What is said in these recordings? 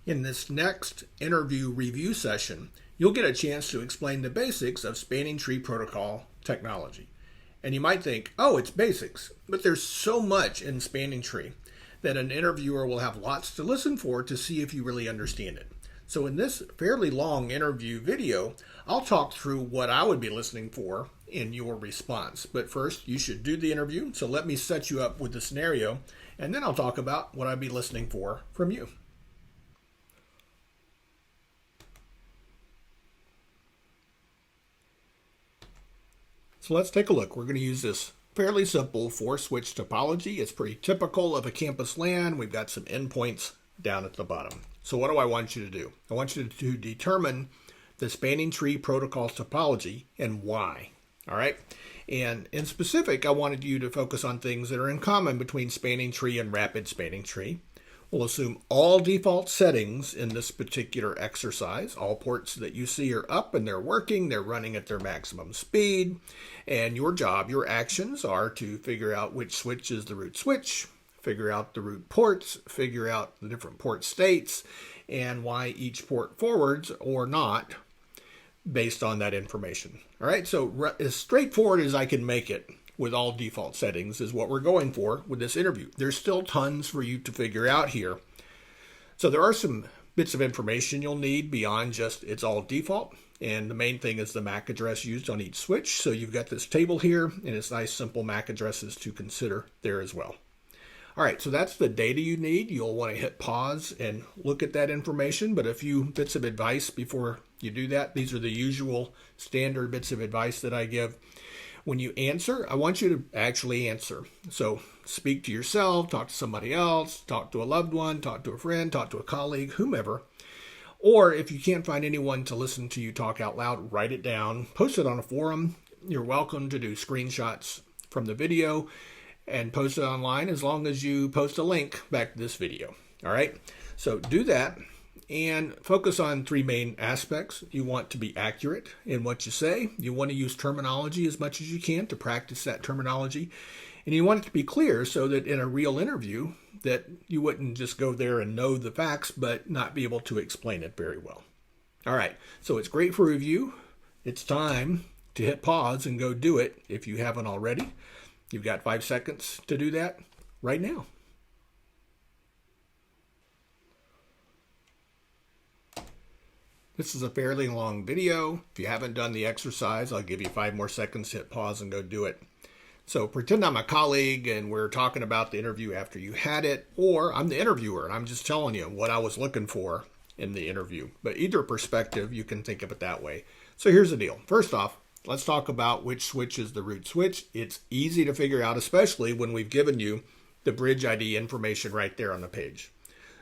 In this next interview review session, you'll get a chance to explain the basics of spanning tree protocol technology. And you might think, oh, it's basics, but there's so much in spanning tree that an interviewer will have lots to listen for to see if you really understand it. So in this fairly long interview video, I'll talk through what I would be listening for in your response. But first, you should do the interview. So let me set you up with the scenario, and then I'll talk about what I'd be listening for from you. So let's take a look. We're going to use this fairly simple 4-switch topology. It's pretty typical of a campus LAN. We've got some endpoints down at the bottom. So what do I want you to do? I want you to determine the spanning tree protocol topology and why. All right. And in specific, I wanted you to focus on things that are in common between spanning tree and rapid spanning tree. We'll assume all default settings in this particular exercise. All ports that you see are up and they're working. They're running at their maximum speed. And your job, your actions are to figure out which switch is the root switch, figure out the root ports, figure out the different port states, and why each port forwards or not based on that information. All right, so as straightforward as I can make it with all default settings is what we're going for with this interview. There's still tons for you to figure out here. So there are some bits of information you'll need beyond just it's all default. And the main thing is the MAC address used on each switch. So you've got this table here, and it's nice simple MAC addresses to consider there as well. All right, so that's the data you need. You'll want to hit pause and look at that information, but a few bits of advice before you do that. These are the usual standard bits of advice that I give. When you answer, I want you to actually answer. So speak to yourself, talk to somebody else, talk to a loved one, talk to a friend, talk to a colleague, whomever. Or if you can't find anyone to listen to you talk out loud, write it down, post it on a forum. You're welcome to do screenshots from the video and post it online as long as you post a link back to this video. All right, so do that and focus on three main aspects. You want to be accurate in what you say. You want to use terminology as much as you can to practice that terminology. And you want it to be clear so that in a real interview that you wouldn't just go there and know the facts but not be able to explain it very well. All right, so it's great for review. It's time to hit pause and go do it if you haven't already. You've got 5 seconds to do that right now. This is a fairly long video. If you haven't done the exercise, I'll give you 5 more seconds to hit pause and go do it. So pretend I'm a colleague and we're talking about the interview after you had it, or I'm the interviewer and I'm just telling you what I was looking for in the interview. But either perspective, you can think of it that way. So here's the deal. First off, let's talk about which switch is the root switch. It's easy to figure out, especially when we've given you the bridge ID information right there on the page.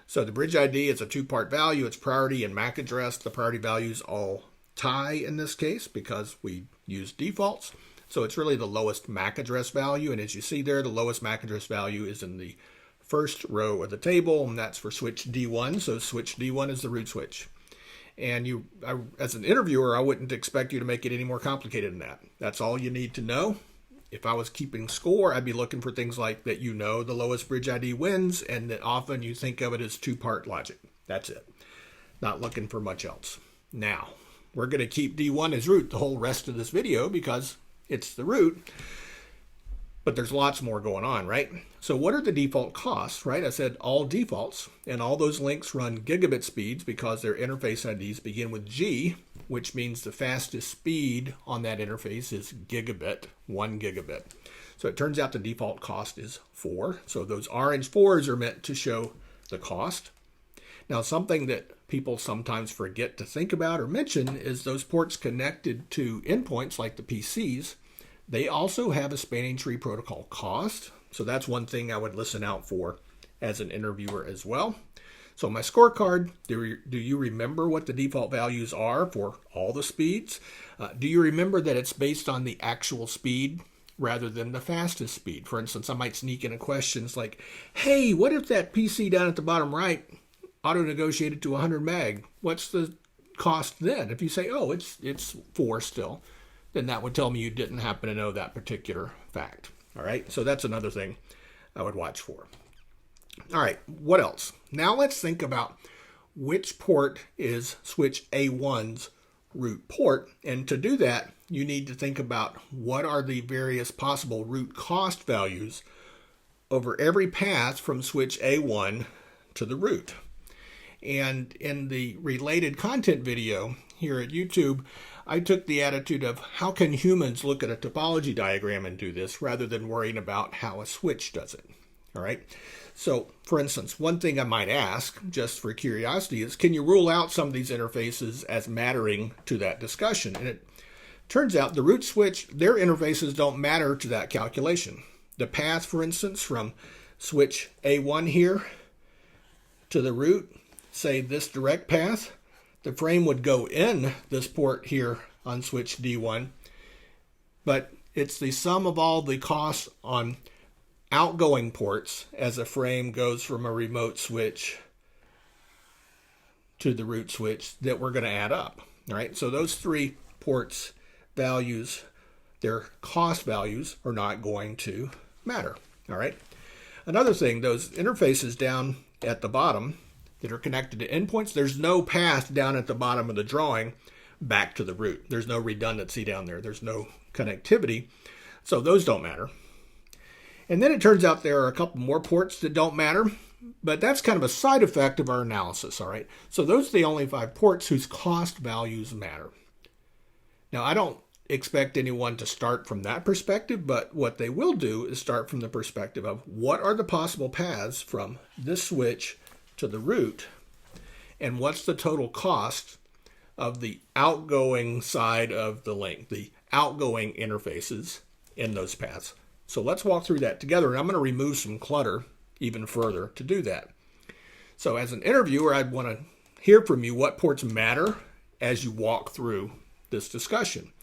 So the bridge ID is a 2-part value. It's priority and MAC address. The priority values all tie in this case because we use defaults. So it's really the lowest MAC address value. And as you see there, the lowest MAC address value is in the first row of the table, and that's for switch D1. So switch D1 is the root switch. And as an interviewer, I wouldn't expect you to make it any more complicated than that. That's all you need to know. If I was keeping score, I'd be looking for things like that the lowest bridge ID wins, and that often you think of it as 2-part logic. That's it. Not looking for much else. Now, we're going to keep D1 as root the whole rest of this video because it's the root, but there's lots more going on, right? So what are the default costs, right? I said all defaults, and all those links run gigabit speeds because their interface IDs begin with G, which means the fastest speed on that interface is gigabit, 1 gigabit. So it turns out the default cost is 4. So those orange 4s are meant to show the cost. Now, something that people sometimes forget to think about or mention is those ports connected to endpoints like the PCs. They also have a spanning tree protocol cost. So that's one thing I would listen out for as an interviewer as well. So my scorecard, do you remember what the default values are for all the speeds? Do you remember that it's based on the actual speed rather than the fastest speed? For instance, I might sneak in a questions like, hey, what if that PC down at the bottom right auto-negotiated to 100 meg? What's the cost then? If you say, oh, it's 4 still, then that would tell me you didn't happen to know that particular fact. All right, so that's another thing I would watch for. All right, what else? Now let's think about which port is switch A1's root port. And to do that, you need to think about what are the various possible root cost values over every path from switch A1 to the root. And in the related content video here at YouTube, I took the attitude of how can humans look at a topology diagram and do this rather than worrying about how a switch does it. All right. So, for instance, one thing I might ask, just for curiosity, is can you rule out some of these interfaces as mattering to that discussion? And it turns out the root switch, their interfaces don't matter to that calculation. The path, for instance, from switch A1 here to the root, say this direct path, the frame would go in this port here on switch D1, but it's the sum of all the costs on outgoing ports as a frame goes from a remote switch to the root switch that we're going to add up. All right, so those three ports values, their cost values are not going to matter. All right. Another thing, those interfaces down at the bottom that are connected to endpoints, there's no path down at the bottom of the drawing back to the root. There's no redundancy down there. There's no connectivity. So those don't matter. And then it turns out there are a couple more ports that don't matter, but that's kind of a side effect of our analysis, all right? So those are the only 5 ports whose cost values matter. Now, I don't expect anyone to start from that perspective, but what they will do is start from the perspective of what are the possible paths from this switch to the root, and what's the total cost of the outgoing side of the link, the outgoing interfaces in those paths. So let's walk through that together, and I'm going to remove some clutter even further to do that. So as an interviewer, I'd want to hear from you what ports matter as you walk through this discussion.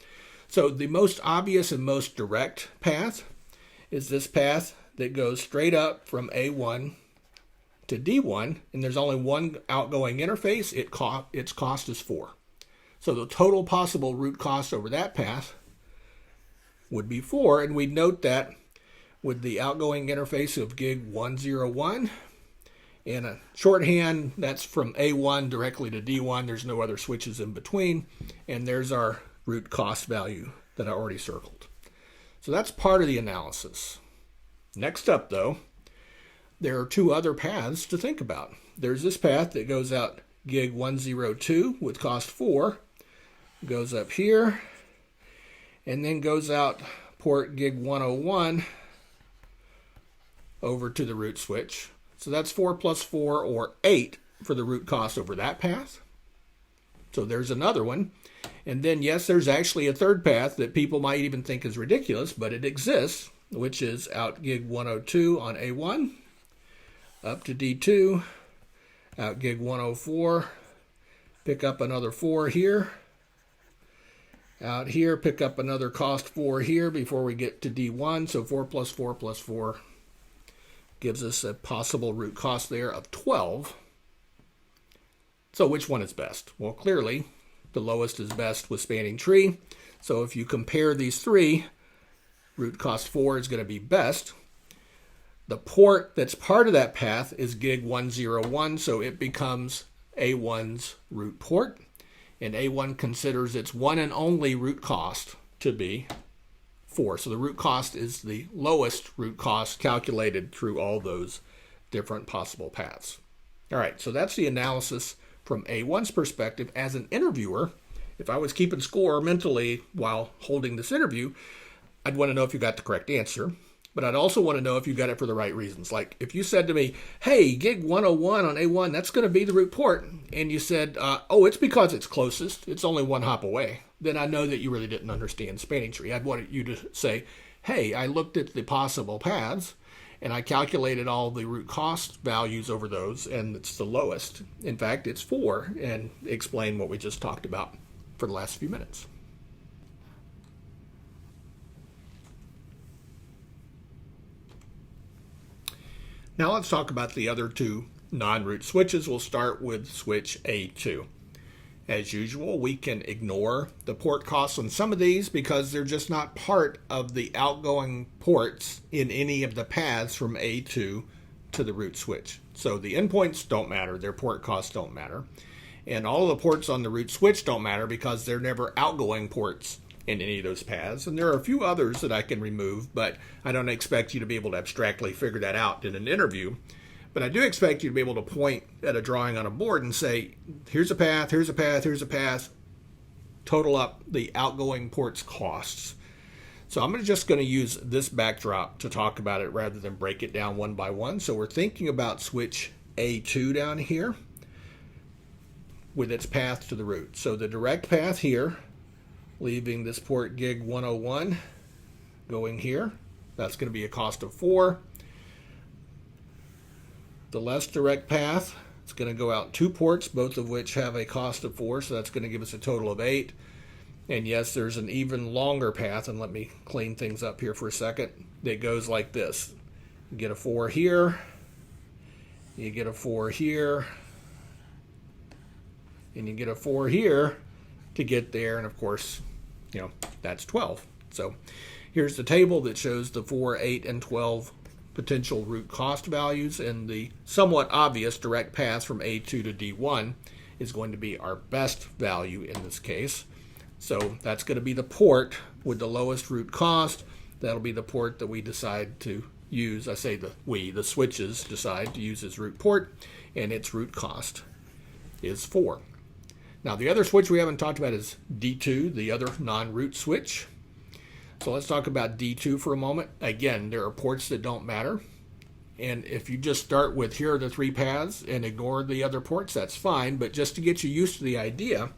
So the most obvious and most direct path is this path that goes straight up from A1 to D1, and there's only one outgoing interface. Its cost is 4. So the total possible root cost over that path would be 4, and we'd note that with the outgoing interface of gig 101, and a shorthand, that's from A1 directly to D1. There's no other switches in between, and there's our root cost value that I already circled. So that's part of the analysis. Next up, though, there are 2 other paths to think about. There's this path that goes out gig 102 with cost 4, goes up here, and then goes out port gig 101 over to the root switch. So that's 4 plus 4, or 8, for the root cost over that path. So there's another one. And then, yes, there's actually a third path that people might even think is ridiculous, but it exists, which is out gig 102 on A1, up to D2, out gig 104, pick up another 4 here, out here, pick up another cost 4 here before we get to D1. So 4 plus 4 plus 4 gives us a possible root cost there of 12. So which one is best? Well, clearly, the lowest is best with spanning tree. So if you compare these 3, root cost 4 is going to be best. The port that's part of that path is gig 101, so it becomes A1's root port. And A1 considers its one and only root cost to be 4. So the root cost is the lowest root cost calculated through all those different possible paths. All right, so that's the analysis from A1's perspective. As an interviewer, if I was keeping score mentally while holding this interview, I'd want to know if you got the correct answer. But I'd also want to know if you got it for the right reasons. Like if you said to me, hey, gig 101 on A1, that's going to be the root port. And you said, oh, it's because it's closest. It's only 1 hop away. Then I know that you really didn't understand spanning tree. I'd want you to say, hey, I looked at the possible paths and I calculated all the root cost values over those, and it's the lowest. In fact, it's 4, and explain what we just talked about for the last few minutes. Now let's talk about the other 2 non-root switches. We'll start with switch A2. As usual, we can ignore the port costs on some of these because they're just not part of the outgoing ports in any of the paths from A2 to the root switch. So the endpoints don't matter, their port costs don't matter. And all of the ports on the root switch don't matter because they're never outgoing ports in any of those paths. And there are a few others that I can remove, but I don't expect you to be able to abstractly figure that out in an interview. But I do expect you to be able to point at a drawing on a board and say, here's a path, here's a path, here's a path, total up the outgoing ports costs. So I'm just going to use this backdrop to talk about it rather than break it down one by one. So we're thinking about switch A2 down here with its path to the root. So the direct path here, leaving this port gig 101, going here, that's going to be a cost of 4. The less direct path, it's going to go out 2 ports, both of which have a cost of 4, so that's going to give us a total of 8. And yes, there's an even longer path, and let me clean things up here for a second, that goes like this. You get a 4 here, you get a 4 here, and you get a 4 here to get there, and of course, that's 12. So here's the table that shows the 4, 8, and 12 potential root cost values, and the somewhat obvious direct path from A2 to D1 is going to be our best value in this case. So that's going to be the port with the lowest root cost. That'll be the port that we decide to use. I say the switches decide to use as root port, and its root cost is 4. Now the other switch we haven't talked about is D2, the other non-root switch. So let's talk about D2 for a moment. Again, there are ports that don't matter. And if you just start with here are the 3 paths and ignore the other ports, that's fine. But just to get you used to the idea,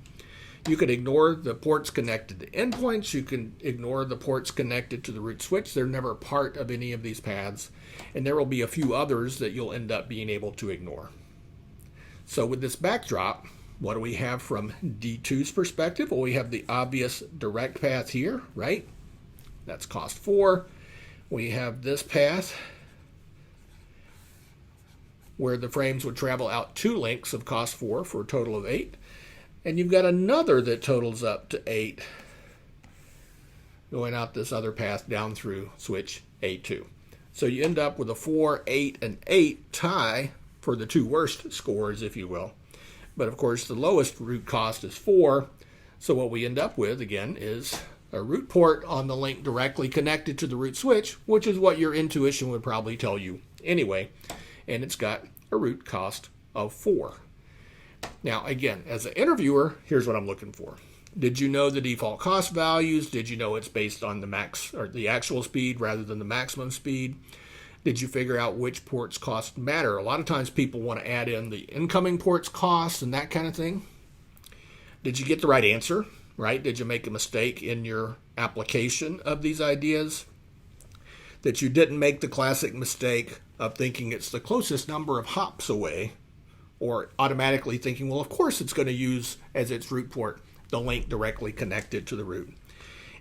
you could ignore the ports connected to endpoints. You can ignore the ports connected to the root switch. They're never part of any of these paths. And there will be a few others that you'll end up being able to ignore. So with this backdrop, what do we have from D2's perspective? Well, we have the obvious direct path here, right? That's cost 4. We have this path where the frames would travel out 2 links of cost 4 for a total of 8. And you've got another that totals up to 8 going out this other path down through switch A2. So you end up with a 4, 8, and 8 tie for the 2 worst scores, if you will. But of course, the lowest root cost is 4. So what we end up with, again, is a root port on the link directly connected to the root switch, which is what your intuition would probably tell you anyway. And it's got a root cost of 4. Now, again, as an interviewer, here's what I'm looking for. Did you know the default cost values? Did you know it's based on the max or the actual speed rather than the maximum speed? Did you figure out which ports cost matter? A lot of times people want to add in the incoming ports costs and that kind of thing. Did you get the right answer, right? Did you make a mistake in your application of these ideas? That you didn't make the classic mistake of thinking it's the closest number of hops away, or automatically thinking, well, of course it's going to use as its root port the link directly connected to the root.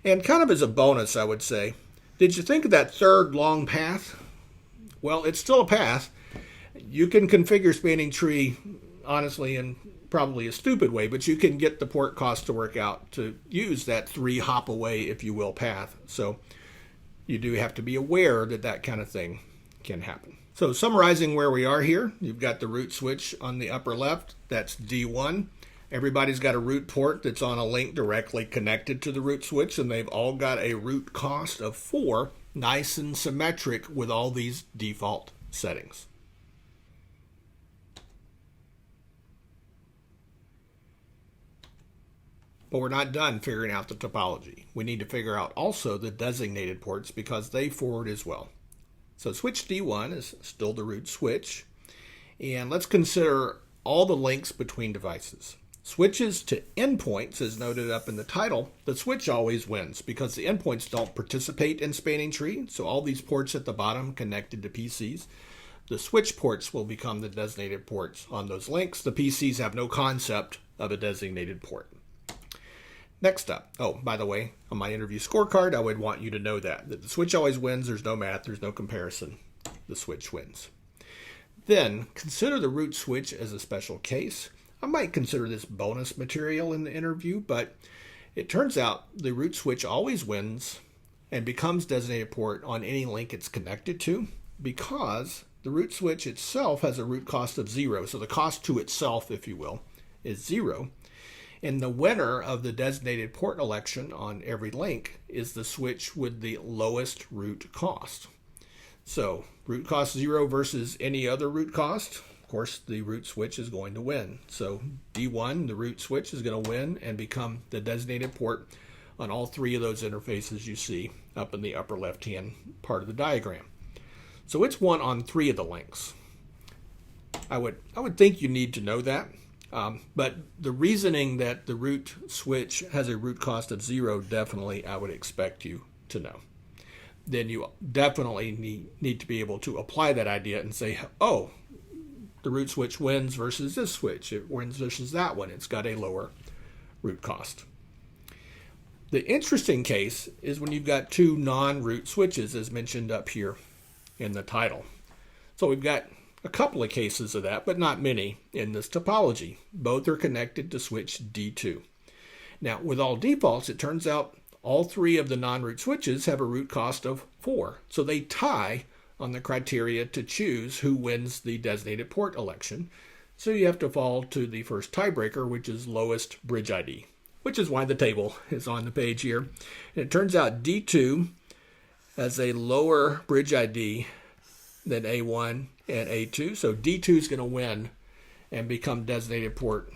And kind of as a bonus, I would say, did you think of that third long path? Well, it's still a path. You can configure spanning tree, honestly, in probably a stupid way, but you can get the port cost to work out to use that 3 hop away, if you will, path. So you do have to be aware that that kind of thing can happen. So summarizing where we are here, you've got the root switch on the upper left. That's D1. Everybody's got a root port that's on a link directly connected to the root switch, and they've all got a root cost of 4, nice and symmetric with all these default settings. But we're not done figuring out the topology. We need to figure out also the designated ports because they forward as well. So switch D1 is still the root switch. And let's consider all the links between devices. Switches to endpoints, as noted up in the title, the switch always wins because the endpoints don't participate in spanning tree. So all these ports at the bottom connected to PCs. The switch ports will become the designated ports on those links. The PCs have no concept of a designated port. Next up, oh, by the way, on my interview scorecard, I would want you to know that the switch always wins. There's no math. There's no comparison. The switch wins. Then consider the root switch as a special case. I might consider this bonus material in the interview, but it turns out the root switch always wins and becomes designated port on any link it's connected to because the root switch itself has a root cost of 0. So the cost to itself, if you will, is 0. And the winner of the designated port election on every link is the switch with the lowest root cost. So root cost 0 versus any other root cost, of course, the root switch is going to win. So D1, the root switch, is going to win and become the designated port on all 3 of those interfaces you see up in the upper left-hand part of the diagram. So it's won on 3 of the links. I would think you need to know that. But the reasoning that the root switch has a root cost of 0, definitely I would expect you to know. Then you definitely need to be able to apply that idea and say, oh, the root switch wins versus this switch. It wins versus that one. It's got a lower root cost. The interesting case is when you've got 2 non-root switches, as mentioned up here in the title. So we've got a couple of cases of that, but not many in this topology. Both are connected to switch D2. Now, with all defaults, it turns out all 3 of the non-root switches have a root cost of 4. So they tie on the criteria to choose who wins the designated port election. So you have to fall to the first tiebreaker, which is lowest bridge ID, which is why the table is on the page here. And it turns out D2 has a lower bridge ID than A1 and A2. So D2 is going to win and become designated port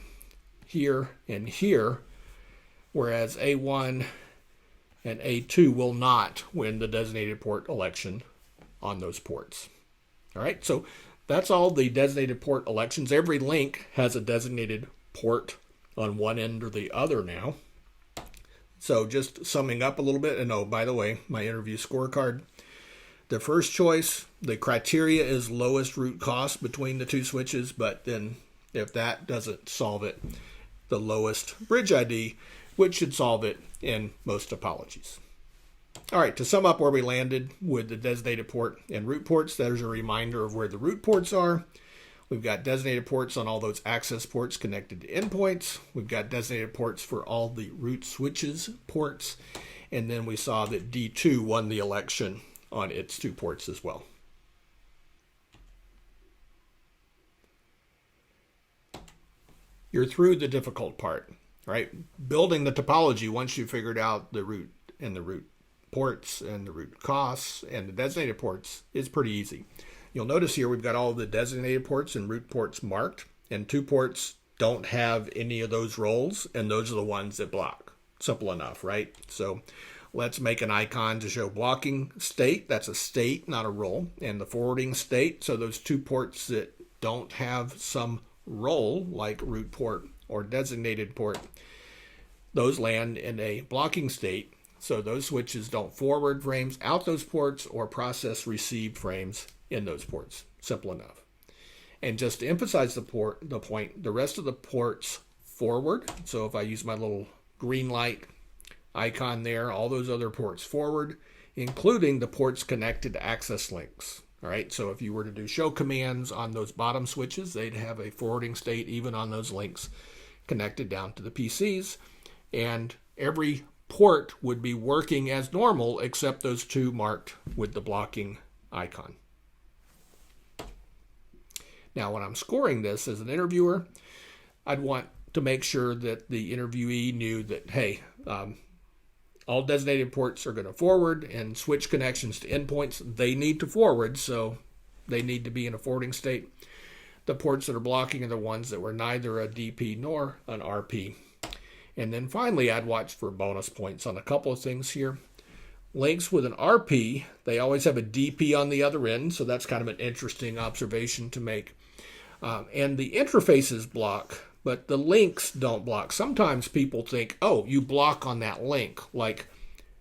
here and here, whereas A1 and A2 will not win the designated port election on those ports. All right, so that's all the designated port elections. Every link has a designated port on one end or the other now. So just summing up a little bit, and oh, by the way, my interview scorecard. The first choice, the criteria is lowest root cost between the 2 switches, but then if that doesn't solve it, the lowest bridge ID, which should solve it in most topologies. All right, to sum up where we landed with the designated port and root ports, there's a reminder of where the root ports are. We've got designated ports on all those access ports connected to endpoints. We've got designated ports for all the root switches ports. And then we saw that D2 won the election on its 2 ports as well. You're through the difficult part, right? Building the topology, once you figured out the root and the root ports and the root costs and the designated ports, is pretty easy. You'll notice here we've got all of the designated ports and root ports marked, and 2 ports don't have any of those roles, and those are the ones that block. Simple enough, right? So let's make an icon to show blocking state. That's a state, not a role. And the forwarding state, so those 2 ports that don't have some role, like root port or designated port, those land in a blocking state. So those switches don't forward frames out those ports or process received frames in those ports. Simple enough. And just to emphasize the point, the rest of the ports forward. So if I use my little green light icon there, all those other ports forward, including the ports connected to access links. All right, so if you were to do show commands on those bottom switches, they'd have a forwarding state even on those links connected down to the PCs. And every port would be working as normal except those 2 marked with the blocking icon. Now, when I'm scoring this as an interviewer, I'd want to make sure that the interviewee knew that, hey, all designated ports are going to forward, and switch connections to endpoints, they need to forward, so they need to be in a forwarding state. The ports that are blocking are the ones that were neither a DP nor an RP. And then finally, I'd watch for bonus points on a couple of things here. Links with an RP, they always have a DP on the other end, so that's kind of an interesting observation to make. And the interfaces block, but the links don't block. Sometimes people think, oh, you block on that link, like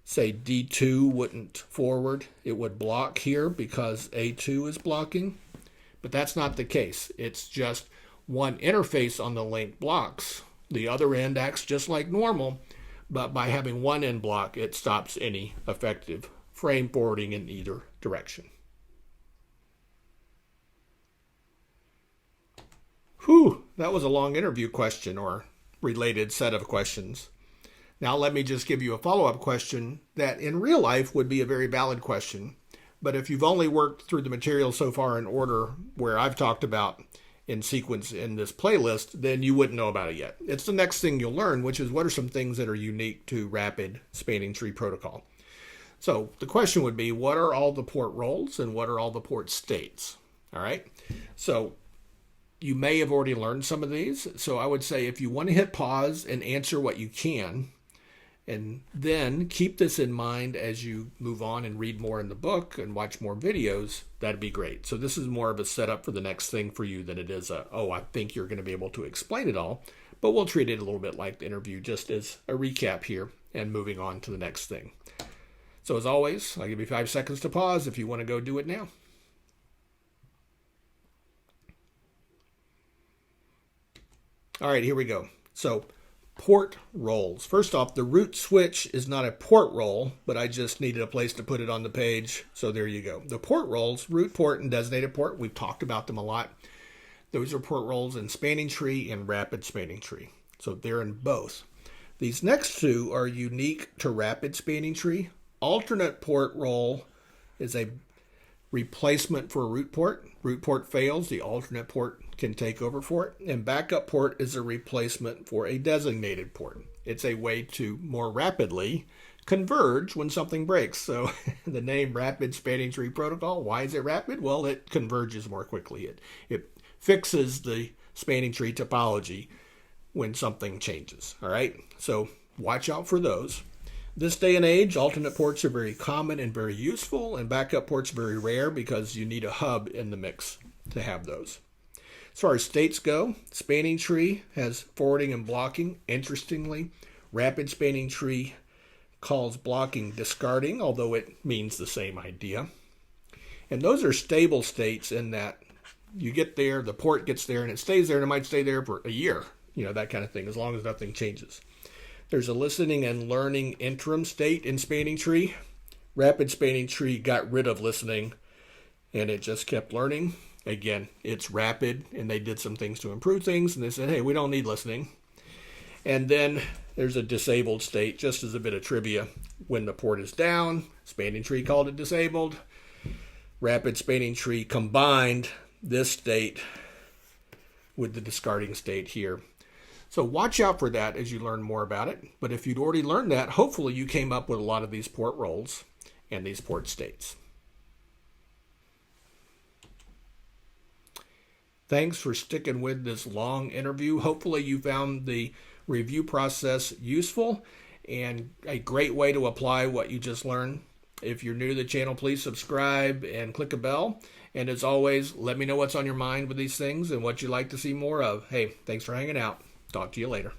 say D2 wouldn't forward, it would block here because A2 is blocking, but that's not the case. It's just one interface on the link blocks. The other end acts just like normal, but by having one end block, it stops any effective frame forwarding in either direction. Whew, that was a long interview question or related set of questions. Now let me just give you a follow-up question that in real life would be a very valid question, But if you've only worked through the material so far in order where I've talked about in sequence in this playlist, then you wouldn't know about it yet. It's the next thing you'll learn, which is what are some things that are unique to rapid spanning tree protocol. So the question would be, what are all the port roles and what are all the port states? All right. So you may have already learned some of these. So I would say if you want to hit pause and answer what you can, and then keep this in mind as you move on and read more in the book and watch more videos, that'd be great. So this is more of a setup for the next thing for you than it is I think you're going to be able to explain it all. But we'll treat it a little bit like the interview, just as a recap here and moving on to the next thing. So as always, I'll give you 5 seconds to pause if you want to go do it now. All right, here we go. So port roles. First off, the root switch is not a port role, but I just needed a place to put it on the page. So there you go. The port roles, root port and designated port, we've talked about them a lot. Those are port roles in spanning tree and rapid spanning tree. So they're in both. These next two are unique to rapid spanning tree. Alternate port role is a replacement for a root port. Root port fails, the alternate port can take over for it. And backup port is a replacement for a designated port. It's a way to more rapidly converge when something breaks. So the name Rapid Spanning Tree Protocol, why is it rapid? Well, it converges more quickly. It fixes the spanning tree topology when something changes. All right, so watch out for those. This day and age, alternate ports are very common and very useful, and backup ports very rare because you need a hub in the mix to have those. As far as states go, spanning tree has forwarding and blocking. Interestingly, rapid spanning tree calls blocking discarding, although it means the same idea. And those are stable states in that you get there, the port gets there, and it stays there, and it might stay there for a year, that kind of thing, as long as nothing changes. There's a listening and learning interim state in spanning tree. Rapid spanning tree got rid of listening, and it just kept learning. Again, it's rapid, and they did some things to improve things, and they said, hey, we don't need listening. And then there's a disabled state, just as a bit of trivia. When the port is down, spanning tree called it disabled. Rapid spanning tree combined this state with the discarding state here. So watch out for that as you learn more about it. But if you'd already learned that, hopefully you came up with a lot of these port roles and these port states. Thanks for sticking with this long interview. Hopefully you found the review process useful and a great way to apply what you just learned. If you're new to the channel, please subscribe and click a bell. And as always, let me know what's on your mind with these things and what you'd like to see more of. Hey, thanks for hanging out. Talk to you later.